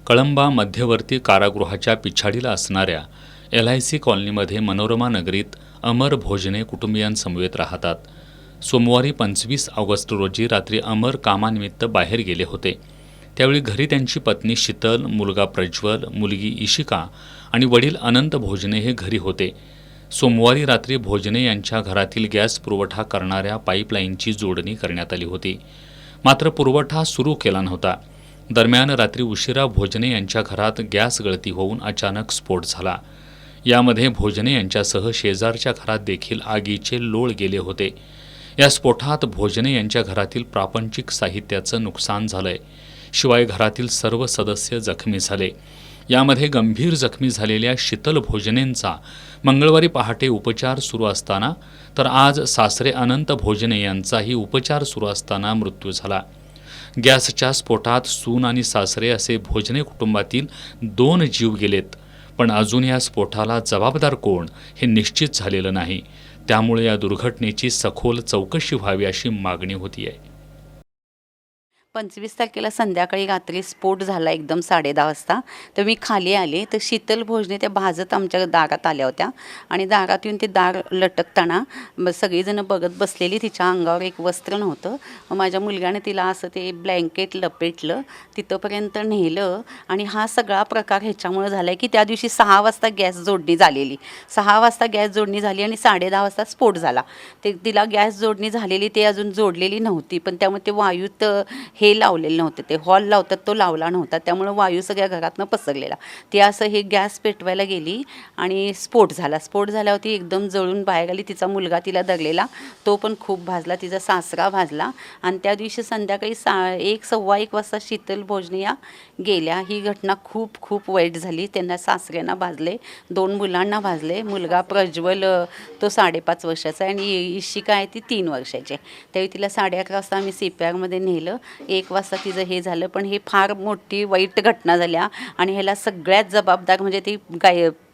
कळंबा मध्यवर्ती कारागृहाच्या पिछाडीला असणाऱ्या LIC कॉलनीमध्ये मनोरमा नगरीत अमर भोजने कुटुंबियांसमवेत राहतात. सोमवारी 25 ऑगस्ट रोजी रात्री अमर कामानिमित्त बाहेर गेले होते. त्यावेळी घरी त्यांची पत्नी शीतल, मुलगा प्रज्वल, मुलगी इशिका आणि वडील अनंत भोजने हे घरी होते. सोमवारी रात्री भोजने यांच्या घरातील गॅस पुरवठा करणाऱ्या पाईपलाईनची जोडणी करण्यात आली होती. मात्र पुरवठा सुरू केला नव्हता. दरम्यान रात्री उशिरा भोजने यांच्या घरात गॅस गळती होऊन अचानक स्फोट झाला. यामध्ये भोजने यांच्यासह शेजारच्या घरात देखील आगीचे लोळ गेले होते. या स्फोटात भोजने यांच्या घरातील प्रापंचिक साहित्याचं नुकसान झालंय. शिवाय घरातील सर्व सदस्य जखमी झाले. यामध्ये गंभीर जखमी झालेल्या शीतल भोजनेंचा मंगळवारी पहाटे उपचार सुरू असताना तर आज सासरे अनंत भोजने यांचाही उपचार सुरू असताना मृत्यू झाला. गॅसच्या स्फोटात सून आणि सासरे असे भोजने कुटुंबातील 2 जीव गेलेत. पण अजून या स्फोटाला जबाबदार कोण हे निश्चित झालेलं नाही. त्यामुळे या दुर्घटनेची सखोल चौकशी व्हावी अशी मागणी होतीये. 25 तारखेला संध्याकाळी रात्री स्फोट झाला एकदम 10:30 वाजता. तर मी खाली आले तर शीतल भोजने त्या भाजत आमच्या दारात आल्या होत्या आणि दारात येऊन ते दार लटकताना सगळीजण बघत बसलेली. तिच्या अंगावर एक वस्त्र नव्हतं. माझ्या मुलग्याने तिला असं ते ब्लँकेट लपेटलं, तिथंपर्यंत नेलं. आणि हा सगळा प्रकार ह्याच्यामुळे झाला आहे की त्या दिवशी 6 वाजता गॅस जोडणी झालेली. 6 वाजता गॅस जोडणी झाली आणि 10:30 वाजता स्फोट झाला. ते तिला गॅस जोडणी झालेली ते अजून जोडलेली नव्हती. पण त्यामुळे ते वायूत हे लावलेलं नव्हतं, ते हॉल लावतात तो लावला नव्हता. त्यामुळे वायू सगळ्या घरातनं पसरलेला. ती असं हे गॅस पेटवायला गेली आणि स्फोट झाला. स्फोट झाल्यावर ती एकदम जळून बाहेर आली. तिचा मुलगा तिला धरलेला तो पण खूप भाजला, तिचा सासरा भाजला. आणि त्या दिवशी संध्याकाळी 1-1:15 वाजता शीतल भोजने या गेल्या. ही घटना खूप खूप वाईट झाली. त्यांना सासऱ्यांना भाजले, 2 मुलांना भाजले. मुलगा प्रज्वल तो 5.5 वर्षाचा आणि इशिका आहे ती 3 वर्षाची. त्यावेळी तिला 11:30 वाजता आम्ही CPR नेलं. 1 वाजता तिचं हे झालं. पण हे फार मोठी वाईट घटना झाल्या आणि ह्याला सगळ्यात जबाबदार म्हणजे ती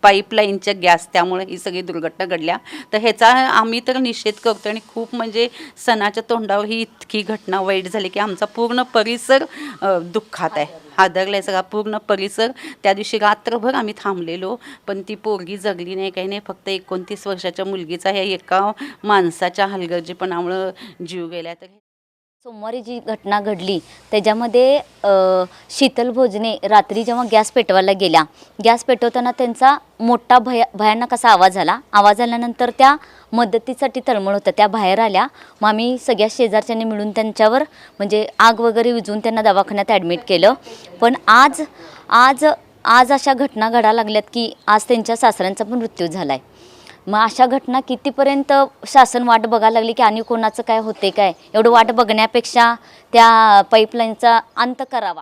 पाईपलाईनच्या गॅस, त्यामुळे ही सगळी दुर्घटना घडल्या. तर ह्याचा आम्ही तर निषेध करतो आणि खूप म्हणजे सणाच्या तोंडावर ही इतकी घटना वाईट झाली की आमचा पूर्ण परिसर दुःखात आहे, हादरलाय सगळा पूर्ण परिसर. त्या दिवशी रात्रभर आम्ही थांबलेलो पण ती पोरगी जगली नाही, काही नाही. फक्त 29 वर्षाच्या मुलगीचा ह्या एका माणसाच्या हलगर्जीपणामुळं जीव गेला. तर सोमवारी जी घटना घडली त्याच्यामध्ये शीतल भोजने रात्री जेव्हा गॅस पेटवायला गेल्या, गॅस पेटवताना त्यांचा मोठा भयानक असा आवाज झाला. आवाज आल्यानंतर त्या मदतीसाठी तळमळ होत्या, त्या बाहेर आल्या. मग आम्ही सगळ्या शेजारच्यांनी मिळून त्यांच्यावर म्हणजे आग वगैरे विझून त्यांना दवाखान्यात ॲडमिट केलं. पण आज अशा घटना घडायला लागल्यात की आज त्यांच्या सासऱ्यांचा पण मृत्यू झाला आहे. मग अशा घटना कितीपर्यंत शासन वाट बघायला लागली की आणि कोणाचं काय होते काय, एवढं वाट बघण्यापेक्षा त्या पाईपलाईनचा अंत करावा.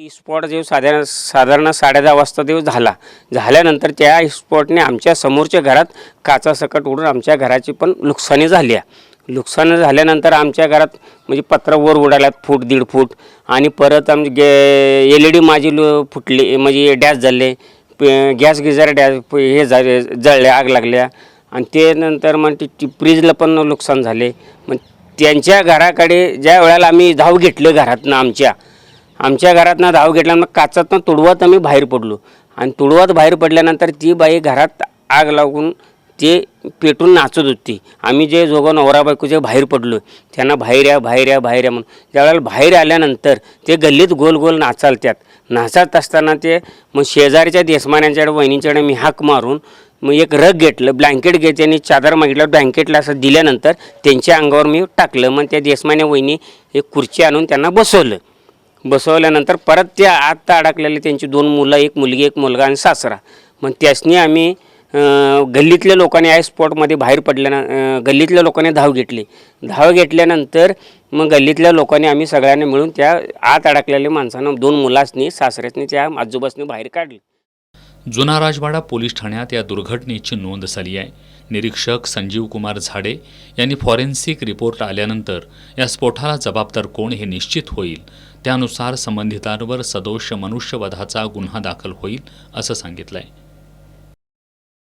स्फोट जो साधारण 10:30 वाजता तो झाल्यानंतर त्या स्फोटने आमच्या समोरच्या घरात काचासकट उडून आमच्या घराची पण नुकसानी झाली. नुकसान झाल्यानंतर आमच्या घरात म्हणजे पत्र वर उडाल्यात 1-1.5 फूट आणि परत आमचे LED माझी फुटली, म्हणजे डॅश झाले, गॅस गिजर हे जळले, आग लागल्या. आणि ते नंतर मग ती फ्रीजला पण नुकसान झाले. मग त्यांच्या घराकडे ज्या वेळेला आम्ही धाव घेतलं घरातनं आमच्या घरातनं धाव घेतल्या, मग काचातनं तुडवत आम्ही बाहेर पडलो. आणि तुडवत बाहेर पडल्यानंतर ती बाई घरात आग लागून ते पेटून नाचत होती. आम्ही जे जोगं नवरा बायको जे बाहेर पडलो त्यांना बाहेर या म्हणून ज्यावेळेला बाहेर आल्यानंतर ते गल्लीत गोल गोल नाचत असताना ते मग शेजारीच्या देशमान्यांच्याकडे वहिनींच्याकडे मी हाक मारून मग एक रग घेतलं, ब्लँकेट घेते आणि चादर मागितलं. ब्लँकेटला असं दिल्यानंतर त्यांच्या अंगावर मी टाकलं. मग त्या देशमान्या वहिनी एक खुर्ची आणून त्यांना बसवल्यानंतर परत त्या आत अडकलेले त्यांची 2 मुलं, 1 मुलगी 1 मुलगा आणि सासरा. मग त्यासनी आम्ही गल्लीतल्या लोकांनी या स्पॉटमध्ये बाहेर पडल्यानं गल्लीतल्या लोकांनी धाव घेतल्यानंतर मग गल्लीतल्या लोकांनी आम्ही सगळ्यांनी मिळून त्या आत अडकलेल्या माणसांना 2 मुलांनी सासऱ्यासनी त्या आजोबासनी बाहेर काढले. जुना राजवाडा पोलीस ठाण्यात या दुर्घटनेची नोंद झाली आहे. निरीक्षक संजीव कुमार झाडे यांनी फॉरेन्सिक रिपोर्ट आल्यानंतर या स्फोटाला जबाबदार कोण हे निश्चित होईल. त्यानुसार संबंधितांवर सदोष मनुष्यवधाचा गुन्हा दाखल होईल असं सांगितलं आहे.